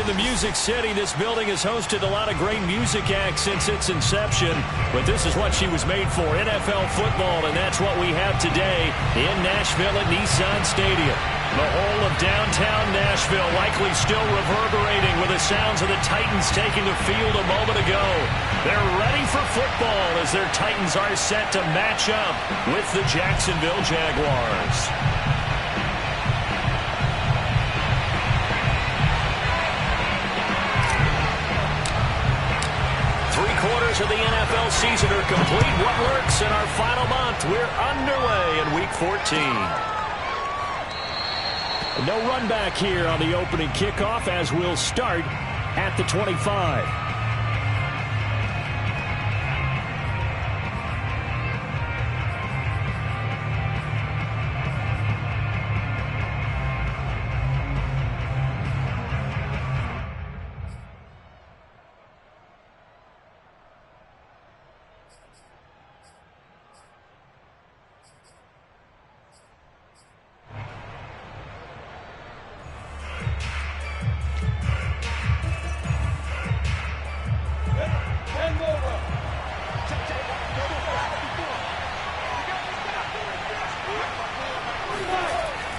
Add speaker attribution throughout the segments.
Speaker 1: in the Music City. This building has hosted a lot of great music acts since its inception, but this is what she was made for, NFL football, and that's what we have today in Nashville at Nissan Stadium. The whole of downtown Nashville likely still reverberating with the sounds of the Titans taking the field a moment ago. They're ready for football as their Titans are set to match up with the Jacksonville Jaguars. Three-quarters of the NFL season are complete. What works in our final month? We're underway in Week 14. No run back here on the opening kickoff as we'll start at the 25.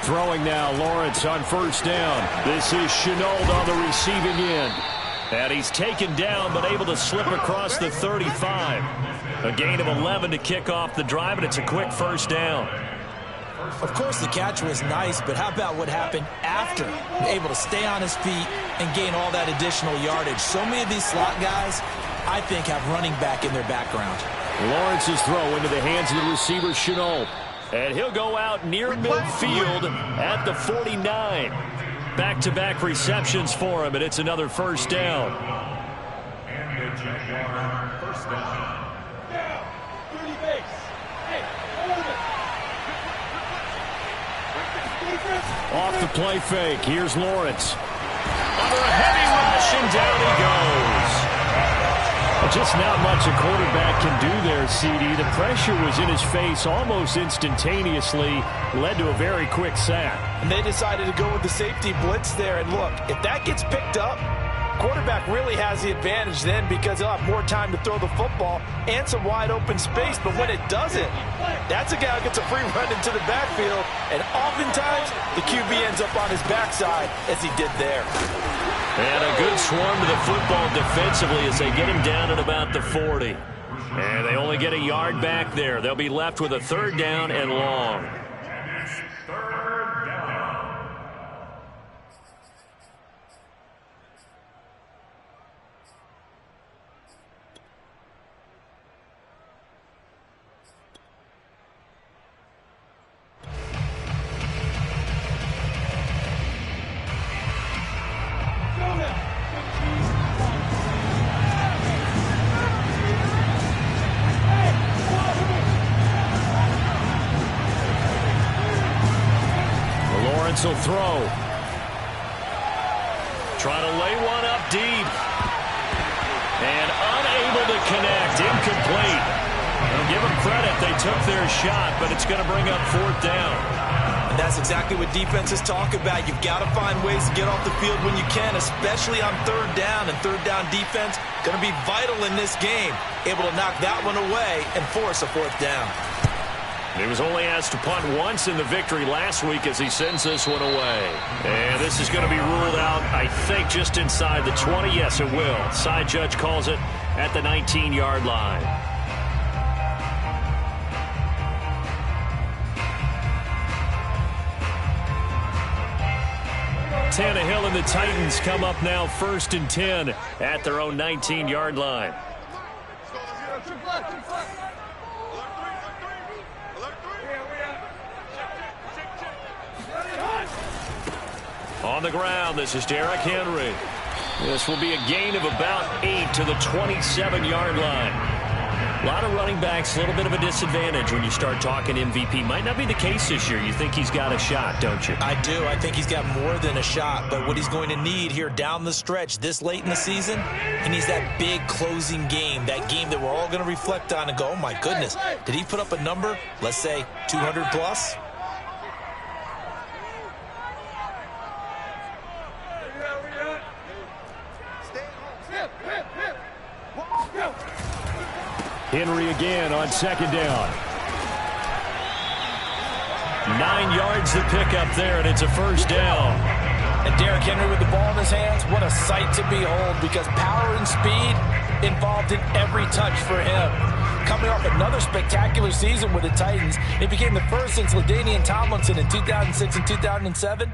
Speaker 1: Throwing now, Lawrence on first down. This is Shenault on the receiving end. And he's taken down but able to slip across the 35. A gain of 11 to kick off the drive, and it's a quick first down.
Speaker 2: Of course, the catch was nice, but how about what happened after? Able to stay on his feet and gain all that additional yardage. So many of these slot guys, I think, have running back in their background.
Speaker 1: Lawrence's throw into the hands of the receiver, Shenault. And he'll go out near midfield at the 49. Back-to-back receptions for him, and it's another first down.
Speaker 3: And the Jaguar first down. Dirty base. Hey, hold it.
Speaker 1: Off the play fake. Here's Lawrence. Under a heavy rush, and down he goes. Just not much a quarterback can do there, CD. The pressure was in his face almost instantaneously, led to a very quick sack.
Speaker 2: And they decided to go with the safety blitz there. And look, if that gets picked up, quarterback really has the advantage then because he'll have more time to throw the football and some wide open space. But when it doesn't, that's a guy who gets a free run into the backfield. And oftentimes, the QB ends up on his backside as he did there.
Speaker 1: And a good swarm to the football defensively as they get him down at about the 40. And they only get a yard back there. They'll be left with a third down and long. Will throw. Try to lay one up deep. And unable to connect. Incomplete. I'll give them credit. They took their shot, but it's going to bring up fourth down.
Speaker 2: And that's exactly what defenses talk about. You've got to find ways to get off the field when you can, especially on third down. And third down defense going to be vital in this game. Able to knock that one away and force a fourth down.
Speaker 1: He was only asked to punt once in the victory last week as he sends this one away. And this is going to be ruled out, I think, just inside the 20. Yes, it will. Side judge calls it at the 19-yard line. Tannehill and the Titans come up now 1st and 10 at their own 19-yard line. On the ground, this is Derrick Henry. This will be a gain of about 8 to the 27-yard line. A lot of running backs, a little bit of a disadvantage when you start talking MVP. Might not be the case this year. You think he's got a shot, don't you?
Speaker 2: I do. I think he's got more than a shot. But what he's going to need here down the stretch this late in the season, he needs that big closing game, that game that we're all going to reflect on and go, oh, my goodness, did he put up a number, let's say 200 plus?
Speaker 1: Henry again on second down. 9 yards to pick up there, and it's a first down.
Speaker 2: And Derrick Henry with the ball in his hands, what a sight to behold, because power and speed involved in every touch for him. Coming off another spectacular season with the Titans, it became the first since LaDainian Tomlinson in 2006 and 2007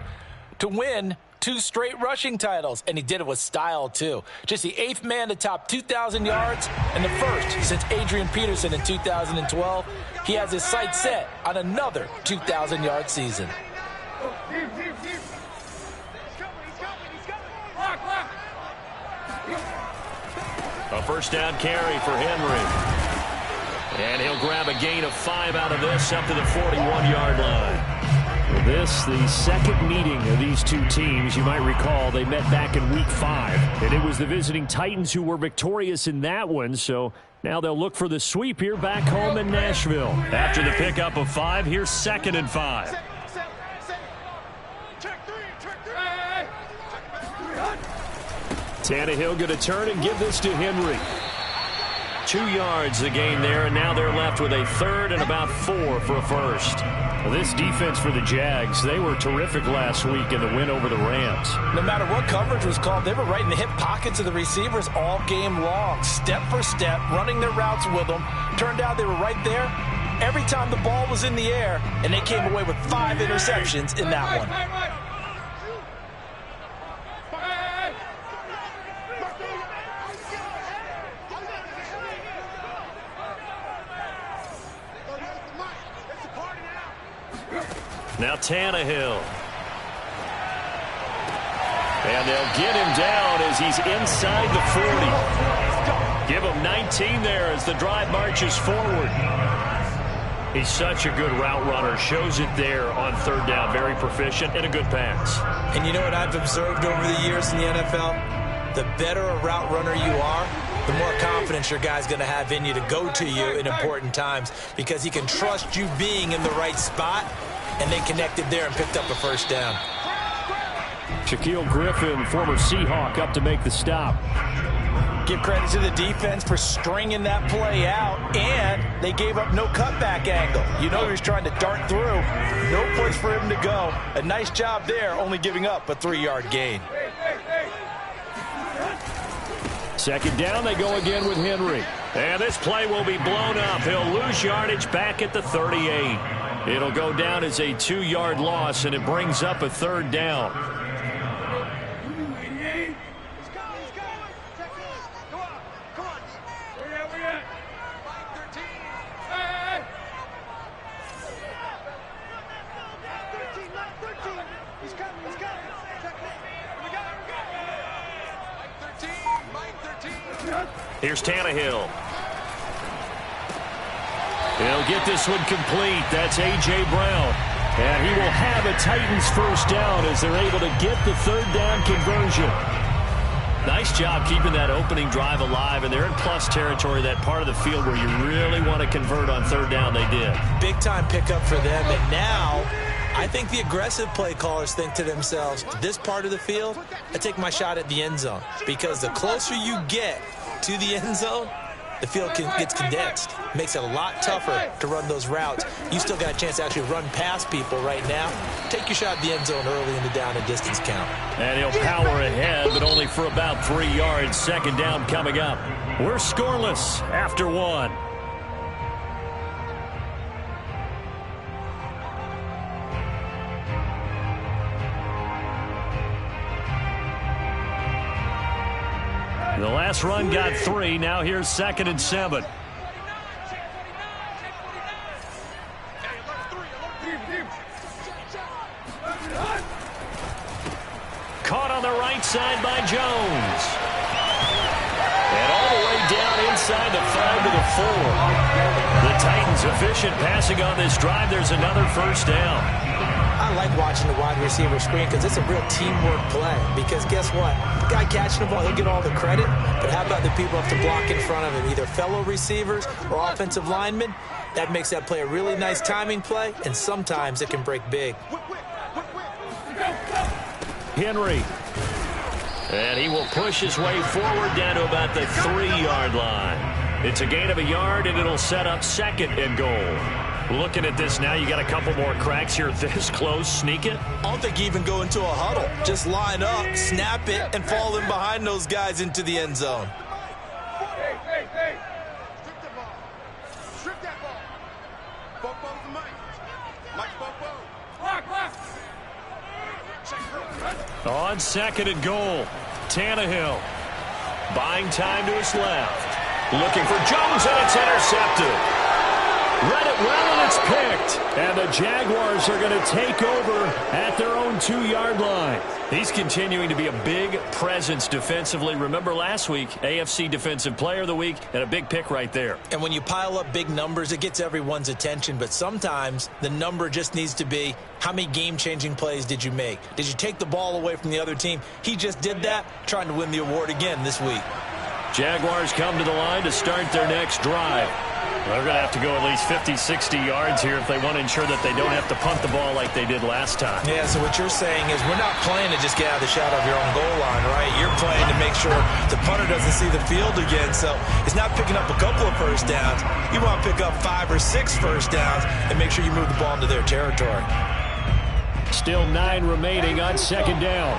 Speaker 2: to win 2 straight rushing titles, and he did it with style, too. Just the 8th man to top 2,000 yards and the first since Adrian Peterson in 2012. He has his sights set on another 2,000-yard season.
Speaker 1: A first down carry for Henry. And he'll grab a gain of 5 out of this up to the 41-yard line. Well, this, the second meeting of these two teams. You might recall they met back in Week 5. And it was the visiting Titans who were victorious in that one. So now they'll look for the sweep here back home in Nashville. After the pickup of 5, here's 2nd and 5. Tannehill going to turn and give this to Henry. 2 yards the gain there, and now they're left with a 3rd and about 4 for a first. Well, this defense for the Jags, they were terrific last week in the win over the Rams.
Speaker 2: No matter what coverage was called, they were right in the hip pockets of the receivers all game long, step for step, running their routes with them. Turned out they were right there every time the ball was in the air, and they came away with 5 interceptions in that one.
Speaker 1: Now Tannehill. And they'll get him down as he's inside the 40. Give him 19 there as the drive marches forward. He's such a good route runner. Shows it there on 3rd down. Very proficient and a good pass.
Speaker 2: And you know what I've observed over the years in the NFL? The better a route runner you are, the more confidence your guy's going to have in you to go to you in important times, because he can trust you being in the right spot. And they connected there and picked up a first down.
Speaker 1: Shaquille Griffin, former Seahawk, up to make the stop.
Speaker 2: Give credit to the defense for stringing that play out, and they gave up no cutback angle. You know he was trying to dart through. No place for him to go. A nice job there, only giving up a 3-yard gain.
Speaker 1: 2nd down, they go again with Henry. And this play will be blown up. He'll lose yardage back at the 38. It'll go down as a 2-yard loss, and it brings up a 3rd down. Here's Tannehill. He'll get this one complete. That's A.J. Brown. And he will have a Titans first down as they're able to get the 3rd down conversion. Nice job keeping that opening drive alive, and they're in plus territory, that part of the field where you really want to convert on 3rd down. They did.
Speaker 2: Big-time pickup for them, and now I think the aggressive play callers think to themselves, this part of the field, I take my shot at the end zone, because the closer you get to the end zone, the field gets condensed. Makes it a lot tougher to run those routes. You still got a chance to actually run past people right now. Take your shot at the end zone early in the down and distance count.
Speaker 1: And he'll power ahead, but only for about 3 yards. 2nd down coming up. We're scoreless after 1. The last run got 3. Now here's 2nd and 7. Caught on the right side by Jones. And all the way down inside the 5 to the 4. The Titans efficient passing on this drive. There's another first down.
Speaker 2: I like watching the wide receiver screen because it's a real teamwork play. Because guess what? The guy catching the ball, he'll get all the credit. But how about the people who have to block in front of him, either fellow receivers or offensive linemen? That makes that play a really nice timing play, and sometimes it can break big.
Speaker 1: Henry. And he will push his way forward down to about the 3-yard line. It's a gain of a yard, and it'll set up 2nd and goal. Looking at this now, you got a couple more cracks here this close. Sneak it?
Speaker 2: I don't think you even go into a huddle. Just line up, snap it, and fall in behind those guys into the end zone.
Speaker 3: Hey. Strip the ball. Strip that ball. Bobo's the mic. Mike's Bobo. Block.
Speaker 1: On 2nd and goal, Tannehill buying time to his left. Looking for Jones, and it's intercepted. Read it well, and it's picked. And the Jaguars are going to take over at their own 2-yard line. He's continuing to be a big presence defensively. Remember last week, AFC Defensive Player of the Week, and a big pick right there.
Speaker 2: And when you pile up big numbers, it gets everyone's attention. But sometimes the number just needs to be, how many game-changing plays did you make? Did you take the ball away from the other team? He just did that, trying to win the award again this week.
Speaker 1: Jaguars come to the line to start their next drive. They're going to have to go at least 50, 60 yards here if they want to ensure that they don't have to punt the ball like they did last time.
Speaker 2: Yeah, so what you're saying is we're not playing to just get out of the shadow of your own goal line, right? You're playing to make sure the punter doesn't see the field again. So it's not picking up a couple of first downs. You want to pick up 5 or 6 first downs and make sure you move the ball into their territory.
Speaker 1: Still 9 remaining on 2nd down.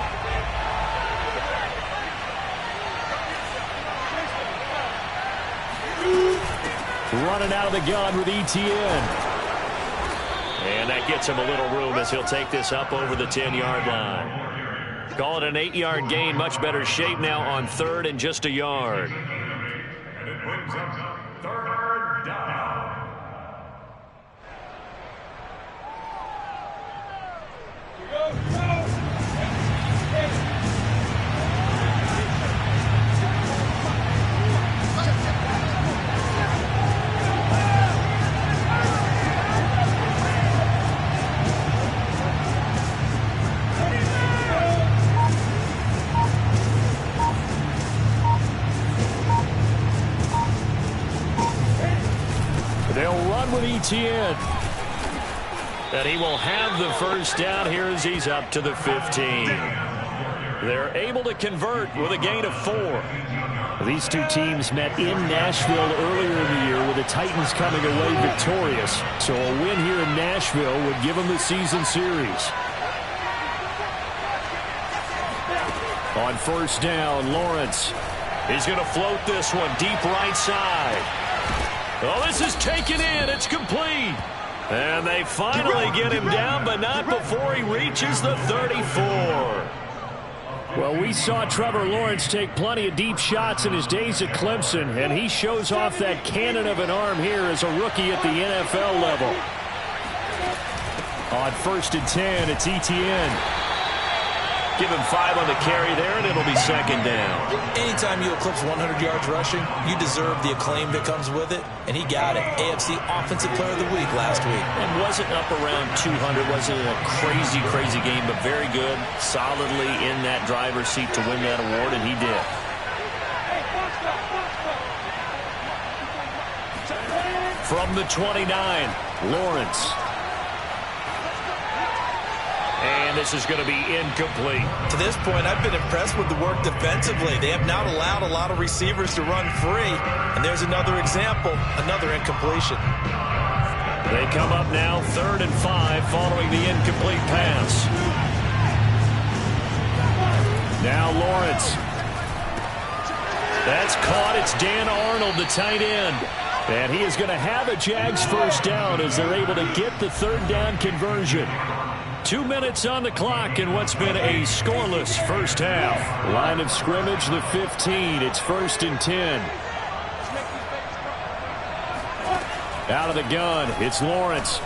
Speaker 1: Running out of the gun with Etienne. And that gets him a little room as he'll take this up over the 10-yard line. Call it an 8-yard gain. Much better shape now on 3rd and just a yard.
Speaker 3: And it brings up 3rd down.
Speaker 1: With Etienne. And he will have the first down here as he's up to the 15. They're able to convert with a gain of 4. These two teams met in Nashville earlier in the year with the Titans coming away victorious. So a win here in Nashville would give them the season series. On 1st down, Lawrence. He's going to float this one deep right side. Oh, this is taken in. It's complete. And they finally get him down, but not before he reaches the 34. Well, we saw Trevor Lawrence take plenty of deep shots in his days at Clemson, and he shows off that cannon of an arm here as a rookie at the NFL level. On 1st and 10, it's Etienne. Give him 5 on the carry there, and it'll be 2nd down.
Speaker 2: Anytime you eclipse 100 yards rushing, you deserve the acclaim that comes with it, and he got it. AFC Offensive Player of the Week last week.
Speaker 1: And wasn't up around 200. Wasn't a crazy, crazy game, but very good, solidly in that driver's seat to win that award, and he did. From the 29, Lawrence. And this is going to be incomplete.
Speaker 2: To this point, I've been impressed with the work defensively. They have not allowed a lot of receivers to run free. And there's another example, another incompletion.
Speaker 1: They come up now 3rd and 5 following the incomplete pass. Now Lawrence. That's caught. It's Dan Arnold, the tight end. And he is going to have a Jags first down as they're able to get the 3rd down conversion. 2 minutes on the clock in what's been a scoreless first half. Line of scrimmage, the 15. It's 1st and 10. Out of the gun, it's Lawrence.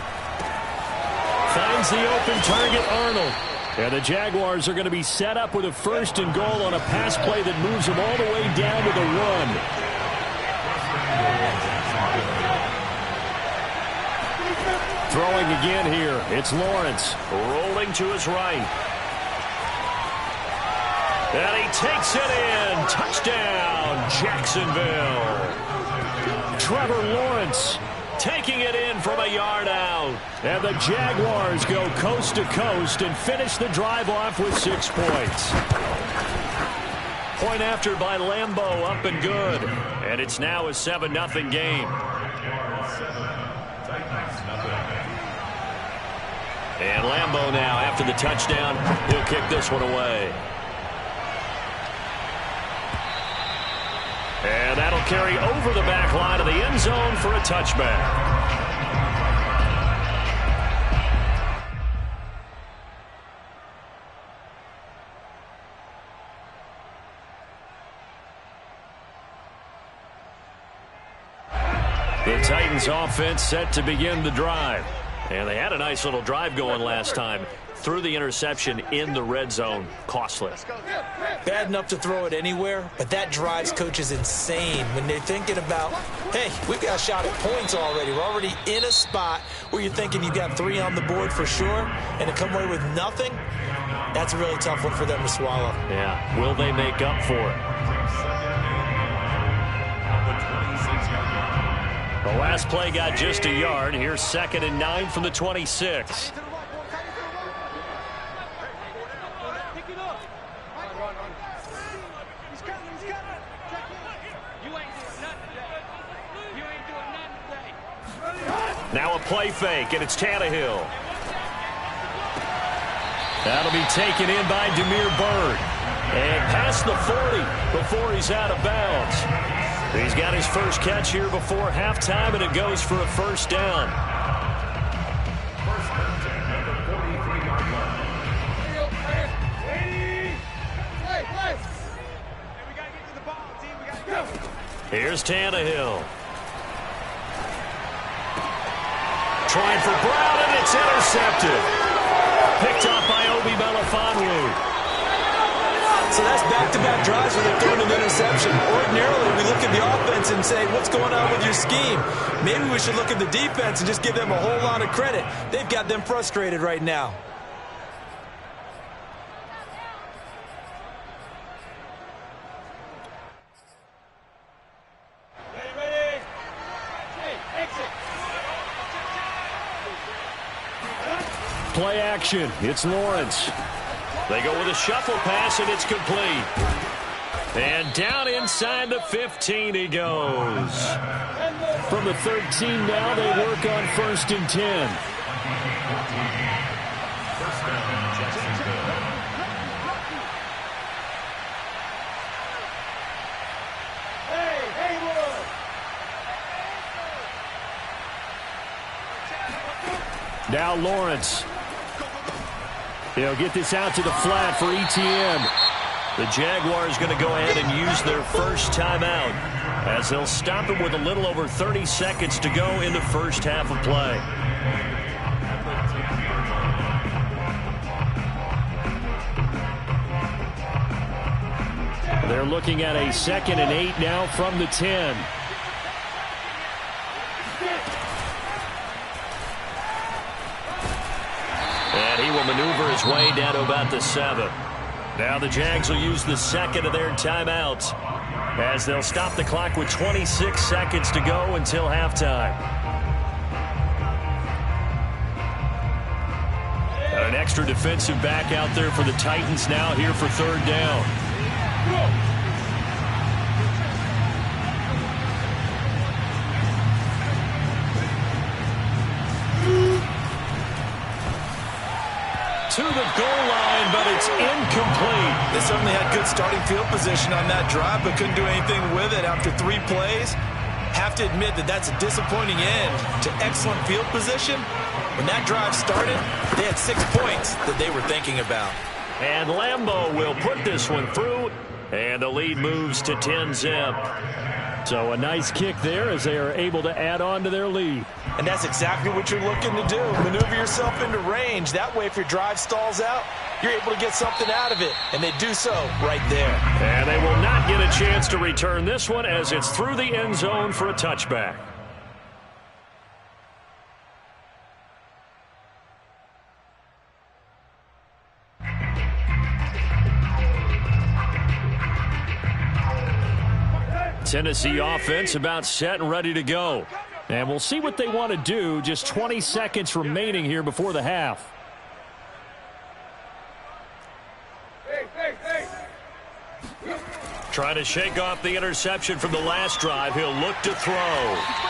Speaker 1: Finds the open target, Arnold. And the Jaguars are going to be set up with a 1st and goal on a pass play that moves them all the way down to the run. Throwing again here, it's Lawrence. Rolling to his right. And he takes it in. Touchdown, Jacksonville. Trevor Lawrence taking it in from a yard out. And the Jaguars go coast to coast and finish the drive off with 6 points. Point after by Lambeau, up and good. And it's now a 7-0 game. And Lambeau now, after the touchdown, he'll kick this one away. And that'll carry over the back line of the end zone for a touchback. The Titans offense set to begin the drive. And they had a nice little drive going last time. Threw the interception in the red zone. Costly.
Speaker 2: Bad enough to throw it anywhere, but that drives coaches insane when they're thinking about, hey, we've got a shot at points already. We're already in a spot where you're thinking you've got 3 on the board for sure, and to come away with nothing, that's a really tough one for them to swallow.
Speaker 1: Yeah, will they make up for it? The last play got just a yard. Here's 2nd and 9 from the 26. Now a play fake, and it's Tannehill. That'll be taken in by Damiere Byrd. And past the 40 before he's out of bounds. He's got his first catch here before halftime, and it goes for a first down. Here's Tannehill. Trying for Brown, and it's intercepted. Picked off by Obi Melifonwu.
Speaker 2: So that's back-to-back drives where they're throwing an interception. Ordinarily, we look at the offense and say, what's going on with your scheme? Maybe we should look at the defense and just give them a whole lot of credit. They've got them frustrated right now.
Speaker 1: Play action. It's Lawrence. They go with a shuffle pass, and it's complete. And down inside the 15 he goes. From the 13 now, they work on 1st and 10. Now Lawrence. He'll get this out to the flat for Etienne. The Jaguars going to go ahead and use their first timeout as they'll stop him with a little over 30 seconds to go in the first half of play. They're looking at a 2nd and 8 now from the 10. And he will maneuver his way down to about the 7. Now the Jags will use the 2nd of their timeouts as they'll stop the clock with 26 seconds to go until halftime. And an extra defensive back out there for the Titans now here for 3rd down. To the goal line, but it's incomplete.
Speaker 2: They certainly had good starting field position on that drive, but couldn't do anything with it after 3 plays. Have to admit that that's a disappointing end to excellent field position. When that drive started, they had 6 points that they were thinking about.
Speaker 1: And Lambeau will put this one through, and the lead moves to 10-zip. So a nice kick there as they are able to add on to their lead.
Speaker 2: And that's exactly what you're looking to do. Maneuver yourself into range. That way, if your drive stalls out, you're able to get something out of it. And they do so right there.
Speaker 1: And they will not get a chance to return this one as it's through the end zone for a touchback. Tennessee offense about set and ready to go. And we'll see what they want to do. Just 20 seconds remaining here before the half. Trying to shake off the interception from the last drive. He'll look to throw.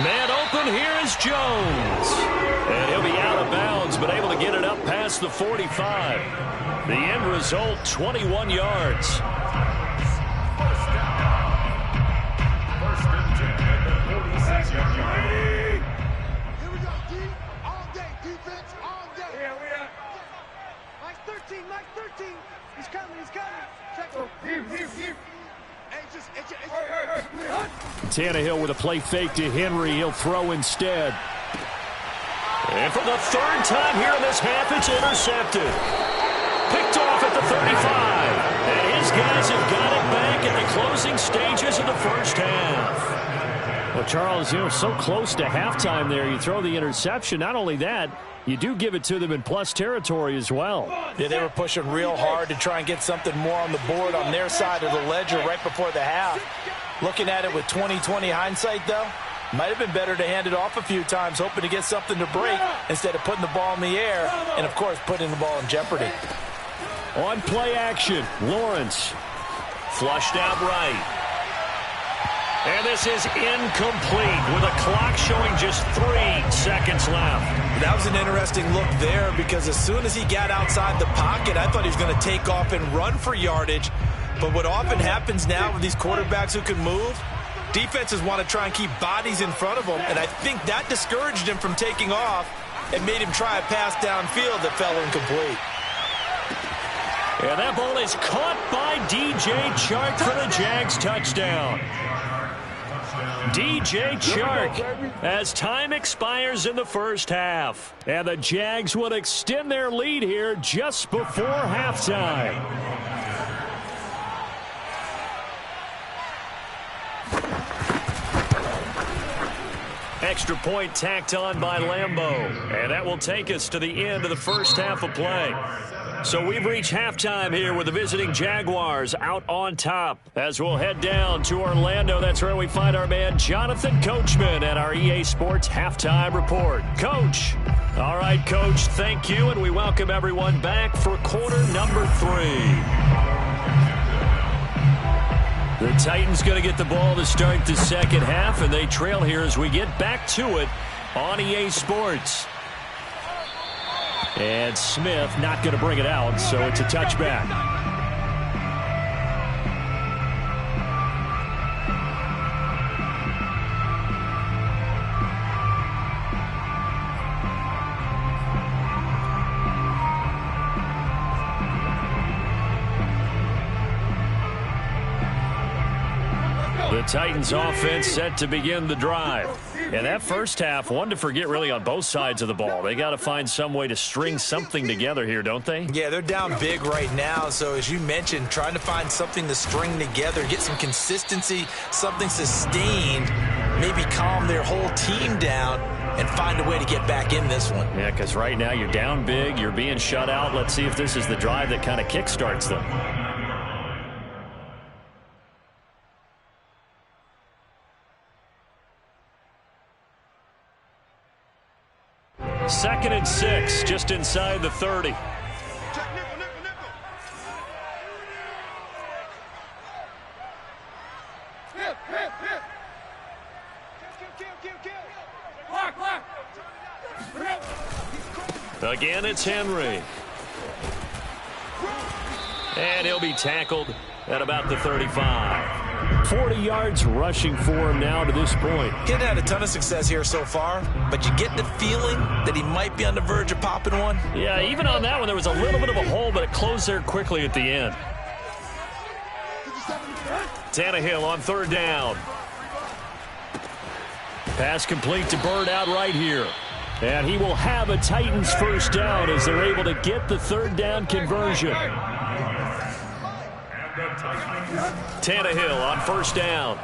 Speaker 1: Man open, here is Jones. And he'll be out of bounds, but able to get it up past the 45. The end result, 21 yards. Tannehill with a play fake to Henry. He'll throw instead. And for the third time here in this half, it's intercepted. Picked off at the 35. And his guys have got it back in the closing stages of the first half. Well, Charles, so close to halftime there. You throw the interception. Not only that, you do give it to them in plus territory as well.
Speaker 2: Yeah, they were pushing real hard to try and get something more on the board on their side of the ledger right before the half. Looking at it with 20/20 hindsight, though, might have been better to hand it off a few times, hoping to get something to break instead of putting the ball in the air and, of course, putting the ball in jeopardy.
Speaker 1: On play action, Lawrence flushed out right. And this is incomplete with a clock showing just 3 seconds left.
Speaker 2: That was an interesting look there because as soon as he got outside the pocket, I thought he was going to take off and run for yardage. But what often happens now with these quarterbacks who can move, defenses want to try and keep bodies in front of them, and I think that discouraged him from taking off and made him try a pass downfield that fell incomplete.
Speaker 1: And that ball is caught by DJ Chark for the Jags touchdown. DJ Chark as time expires in the first half. And the Jags will extend their lead here just before halftime. Extra point tacked on by Lambeau. And that will take us to the end of the first half of play. So we've reached halftime here with the visiting Jaguars out on top. As we'll head down to Orlando, that's where we find our man Jonathan Coachman at our EA Sports Halftime Report. Coach. All right, Coach, thank you, and we welcome everyone back for quarter number 3. The Titans going to get the ball to start the second half, and they trail here as we get back to it on EA Sports. And Smith not going to bring it out, so it's a touchback. The Titans offense set to begin the drive. And that first half, one to forget really on both sides of the ball. They got to find some way to string something together here, don't they?
Speaker 2: Yeah, they're down big right now. So as you mentioned, trying to find something to string together, get some consistency, something sustained, maybe calm their whole team down and find a way to get back in this one.
Speaker 1: Yeah, because right now you're down big, you're being shut out. Let's see if this is the drive that kind of kickstarts them. Second and 6, just inside the 30. Again, it's Henry. And he'll be tackled at about the 35. 40 yards rushing for him now to this point.
Speaker 2: He hasn't had a ton of success here so far, but you get the feeling that he might be on the verge of popping one.
Speaker 1: Yeah, even on that one, there was a little bit of a hole, but it closed there quickly at the end. Tannehill on third down. Pass complete to Bird out right here. And he will have a Titans first down as they're able to get the third down conversion. Tannehill on first down.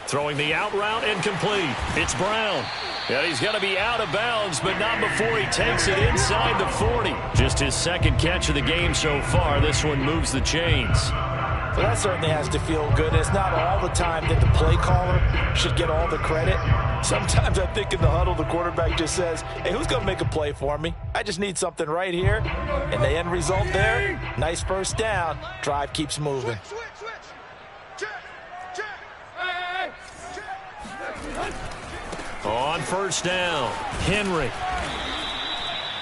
Speaker 1: Throwing the out route incomplete. It's Brown. And he's going to be out of bounds, but not before he takes it inside the 40. Just his second catch of the game so far. This one moves the chains.
Speaker 2: Well, that certainly has to feel good. It's not all the time that the play caller should get all the credit. Sometimes I think in the huddle, the quarterback just says, hey, who's going to make a play for me? I just need something right here. And the end result there, nice first down. Drive keeps moving.
Speaker 1: On first down, Henry.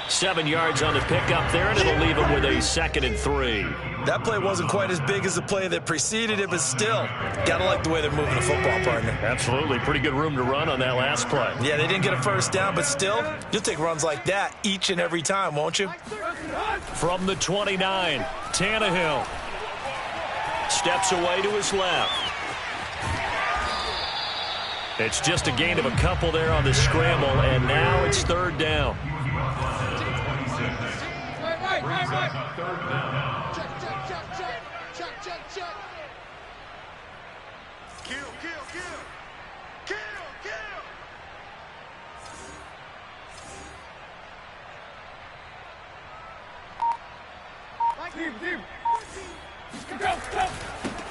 Speaker 1: 7 yards on the pickup there, and it'll leave him with a 2nd and 3.
Speaker 2: That play wasn't quite as big as the play that preceded it, but still, got to like the way they're moving the football, partner.
Speaker 1: Absolutely. Pretty good room to run on that last play.
Speaker 2: Yeah, they didn't get a first down, but still, you'll take runs like that each and every time, won't you?
Speaker 1: From the 29, Tannehill steps away to his left. It's just a gain of a couple there on the scramble, and now it's 3rd down.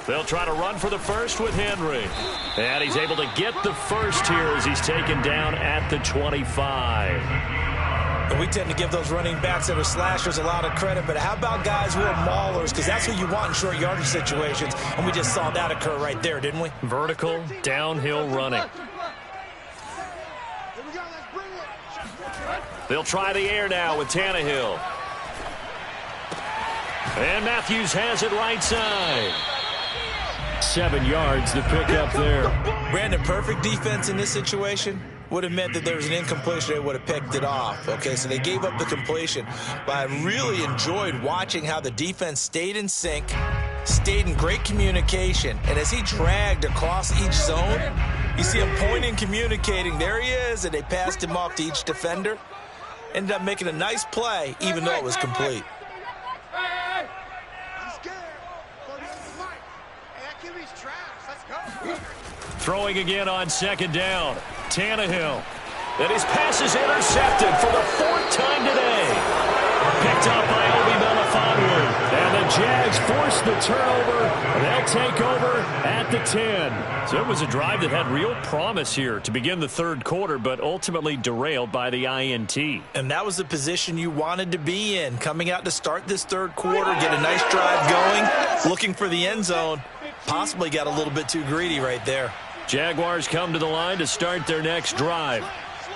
Speaker 1: They'll try to run for the first with Henry. And he's able to get the first here as he's taken down at the 25.
Speaker 2: And we tend to give those running backs that are slashers a lot of credit, but how about guys who are maulers? Because that's what you want in short yardage situations, and we just saw that occur right there, didn't we?
Speaker 1: Vertical, downhill running. They'll try the air now with Tannehill. And Matthews has it right side. 7 yards to pick up there.
Speaker 2: Brandon, perfect defense in this situation would have meant that there was an incompletion. They would have picked it off. Okay, so they gave up the completion. But I really enjoyed watching how the defense stayed in sync, stayed in great communication. And as he dragged across each zone, you see him pointing, communicating. There he is, and they passed him off to each defender. Ended up making a nice play, even though it was complete.
Speaker 1: Throwing again on 2nd down. Tannehill. And his pass is intercepted for the 4th time today. Picked up by Obi Melifonwu. And the Jags force the turnover. They'll take over at the 10. So it was a drive that had real promise here to begin the 3rd quarter, but ultimately derailed by the INT.
Speaker 2: And that was the position you wanted to be in. Coming out to start this 3rd quarter, get a nice drive going, looking for the end zone. Possibly got a little bit too greedy right there.
Speaker 1: Jaguars come to the line to start their next drive.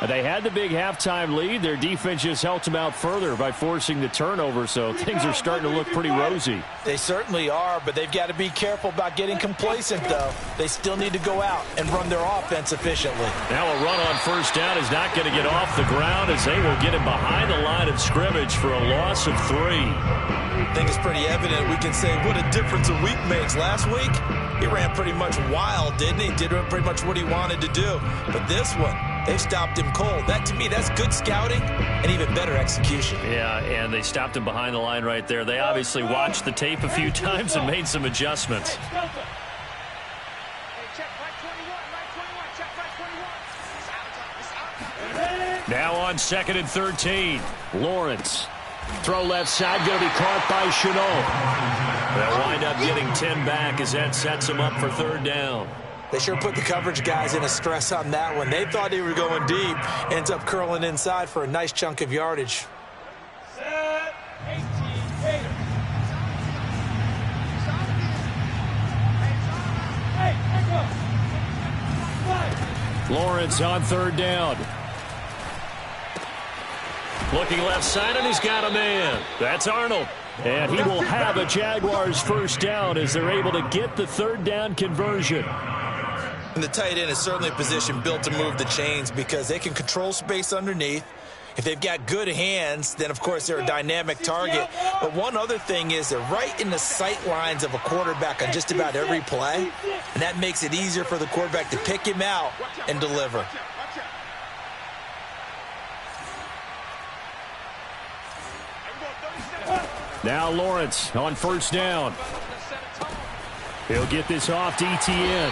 Speaker 1: They had the big halftime lead. Their defense just helped them out further by forcing the turnover, so things are starting to look pretty rosy.
Speaker 2: They certainly are, but they've got to be careful about getting complacent, though. They still need to go out and run their offense efficiently.
Speaker 1: Now a run on first down is not going to get off the ground as they will get him behind the line of scrimmage for a loss of 3.
Speaker 2: I think it's pretty evident. We can say what a difference a week makes. Last week, he ran pretty much wild, didn't he? Did pretty much what he wanted to do. But this one, they stopped him cold. That, to me, that's good scouting and even better execution.
Speaker 1: Yeah, and they stopped him behind the line right there. They obviously watched the tape a few times and made some adjustments. Now on 2nd and 13, Lawrence. Throw left side, going to be caught by Shenault. They'll wind up getting 10 back as that sets them up for 3rd down.
Speaker 2: They sure put the coverage guys in a stress on that one. They thought they were going deep. Ends up curling inside for a nice chunk of yardage.
Speaker 1: Lawrence on 3rd down. Looking left side, and he's got a man. That's Arnold. And he will have a Jaguars first down as they're able to get the 3rd down conversion.
Speaker 2: And the tight end is certainly a position built to move the chains because they can control space underneath. If they've got good hands, then, of course, they're a dynamic target. But one other thing is they're right in the sight lines of a quarterback on just about every play, and that makes it easier for the quarterback to pick him out and deliver.
Speaker 1: Now Lawrence on first down. He'll get this off to Etienne.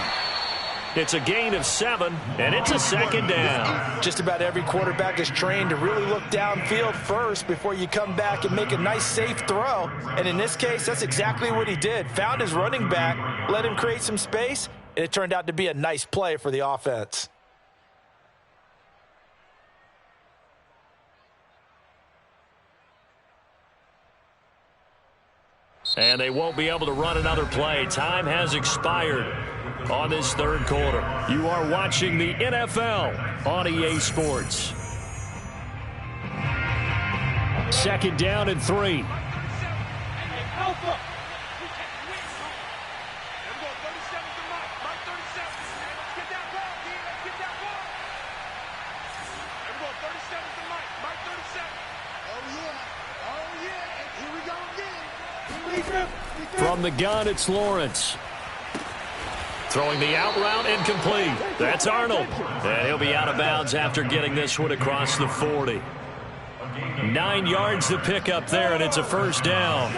Speaker 1: It's a gain of 7, and it's a 2nd down.
Speaker 2: Just about every quarterback is trained to really look downfield first before you come back and make a nice, safe throw. And in this case, that's exactly what he did. Found his running back, let him create some space, and it turned out to be a nice play for the offense.
Speaker 1: And they won't be able to run another play. Time has expired on this third quarter. You are watching the NFL on EA Sports. Second down and 3. From the gun, it's Lawrence. Throwing the out route, incomplete. That's Arnold. And he'll be out of bounds after getting this one across the 40. 9 yards to pick up there, and it's a first down.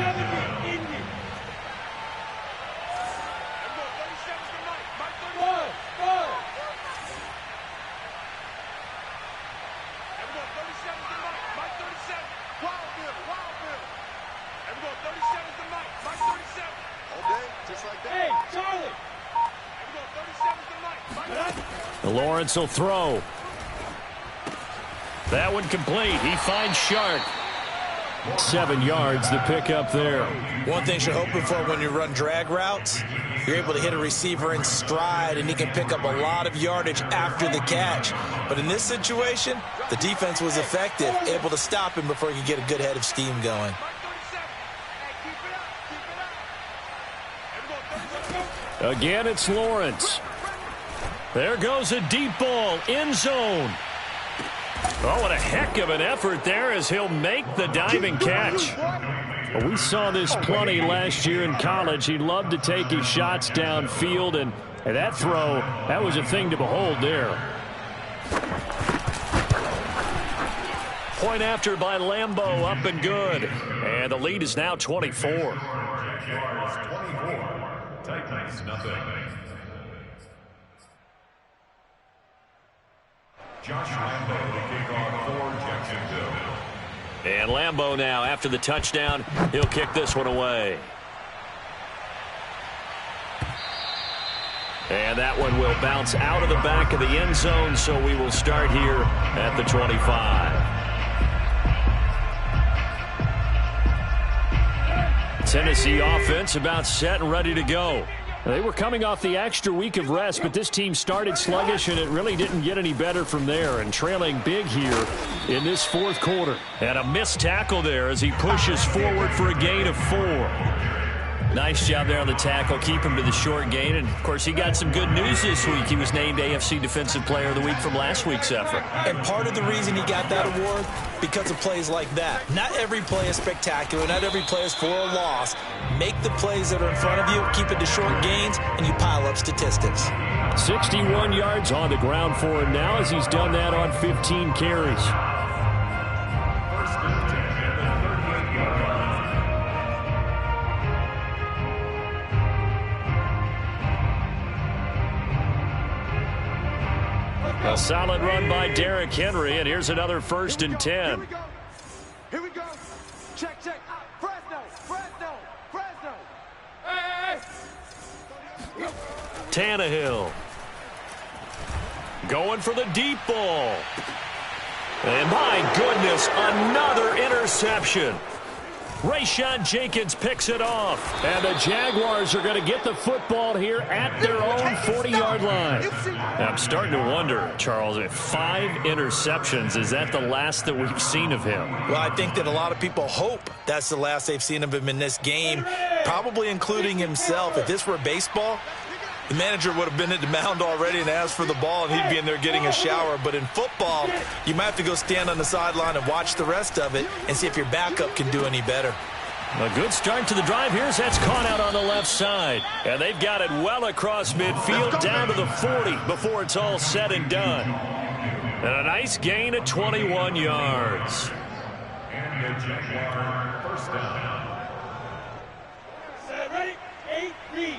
Speaker 1: Lawrence will throw. That one complete. He finds Shark. 7 yards to pick up there.
Speaker 2: One thing you're hoping for when you run drag routes, you're able to hit a receiver in stride, and he can pick up a lot of yardage after the catch. But in this situation, the defense was effective, able to stop him before he could get a good head of steam going.
Speaker 1: Again, it's Lawrence. There goes a deep ball, end zone. Oh, what a heck of an effort there as he'll make the diving catch. We saw this plenty last year in college. He loved to take his shots downfield, and that throw, that was a thing to behold there. Point after by Lambo, up and good. And the lead is now 24.
Speaker 4: Titans, nothing. Josh Lambo, the kickoff for Jacksonville.
Speaker 1: And Lambo now, after the touchdown, he'll kick this one away. And that one will bounce out of the back of the end zone, so we will start here at the 25. Tennessee offense about set and ready to go. They were coming off the extra week of rest, but this team started sluggish, and it really didn't get any better from there, and trailing big here in this fourth quarter. And a missed tackle there as he pushes forward for a gain of 4. Nice job there on the tackle, keep him to the short gain, and, of course, he got some good news this week. He was named AFC Defensive Player of the Week from last week's effort.
Speaker 2: And part of the reason he got that award, because of plays like that. Not every play is spectacular. Not every play is for a loss. Make the plays that are in front of you, keep it to short gains, and you pile up statistics.
Speaker 1: 61 yards on the ground for him now as he's done that on 15 carries. A solid run by Derrick Henry, and here's another 1st and 10.
Speaker 3: Here we go. Check, check. Fresno, Fresno, Fresno. Hey, hey.
Speaker 1: Tannehill. Going for the deep ball. And my goodness, another interception. Rayshon Jenkins picks it off. And the Jaguars are going to get the football here at their own 40-yard line. I'm starting to wonder, Charles, if 5 interceptions, is that the last that we've seen of him?
Speaker 2: Well, I think that a lot of people hope that's the last they've seen of him in this game, probably including himself. If this were baseball, the manager would have been at the mound already and asked for the ball, and he'd be in there getting a shower. But in football, you might have to go stand on the sideline and watch the rest of it and see if your backup can do any better.
Speaker 1: A good start to the drive. Here's that's caught out on the left side. And they've got it well across midfield down to the 40 before it's all said and done. And a nice gain of 21 yards.
Speaker 4: And the Jaguar first down.
Speaker 3: Ready? 8, read.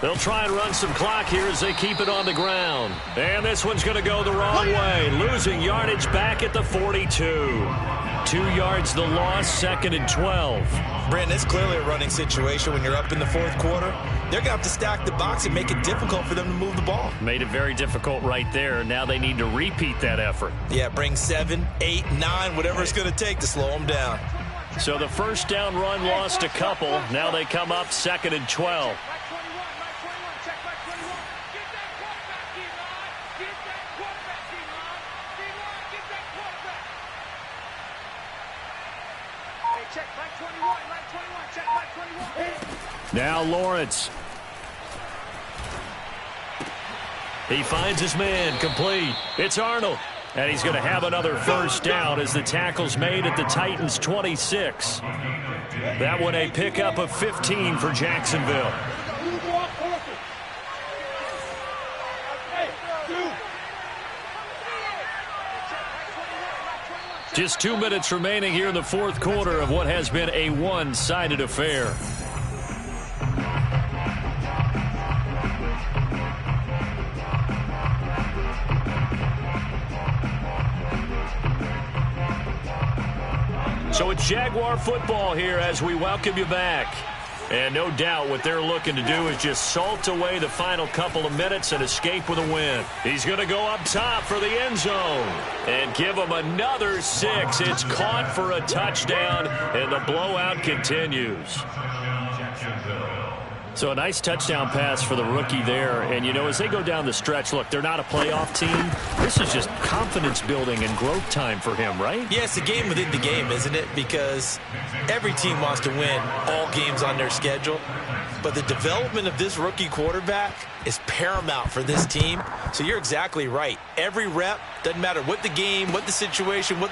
Speaker 1: They'll try and run some clock here as they keep it on the ground. And this one's going to go the wrong way. Losing yardage back at the 42. 2 yards the loss, 2nd and 12.
Speaker 2: Brandon, it's clearly a running situation when you're up in the fourth quarter. they're going to have to stack the box and make it difficult for them to move the ball.
Speaker 1: Made it very difficult right there. Now they need to repeat that effort.
Speaker 2: Yeah, bring 7, 8, 9, whatever it's going to take to slow them down.
Speaker 1: So the first down run lost a couple. Now they come up 2nd and 12. Now Lawrence. He finds his man, complete. It's Arnold. And he's going to have another first down as the tackle's made at the Titans' 26. That one a pickup of 15 for Jacksonville. Just 2 minutes remaining here in the fourth quarter of what has been a one-sided affair. So it's Jaguar football here as we welcome you back. And no doubt what they're looking to do is just salt away the final couple of minutes and escape with a win. He's going to go up top for the end zone and give him another 6. It's caught for a touchdown, and the blowout continues. So a nice touchdown pass for the rookie there. And, you know, as they go down the stretch, look, they're not a playoff team. This is just confidence building and growth time for him, right?
Speaker 2: Yeah, it's a game within the game, isn't it? Because every team wants to win all games on their schedule. But the development of this rookie quarterback is paramount for this team. So you're exactly right. Every rep, doesn't matter what the game, what the situation, what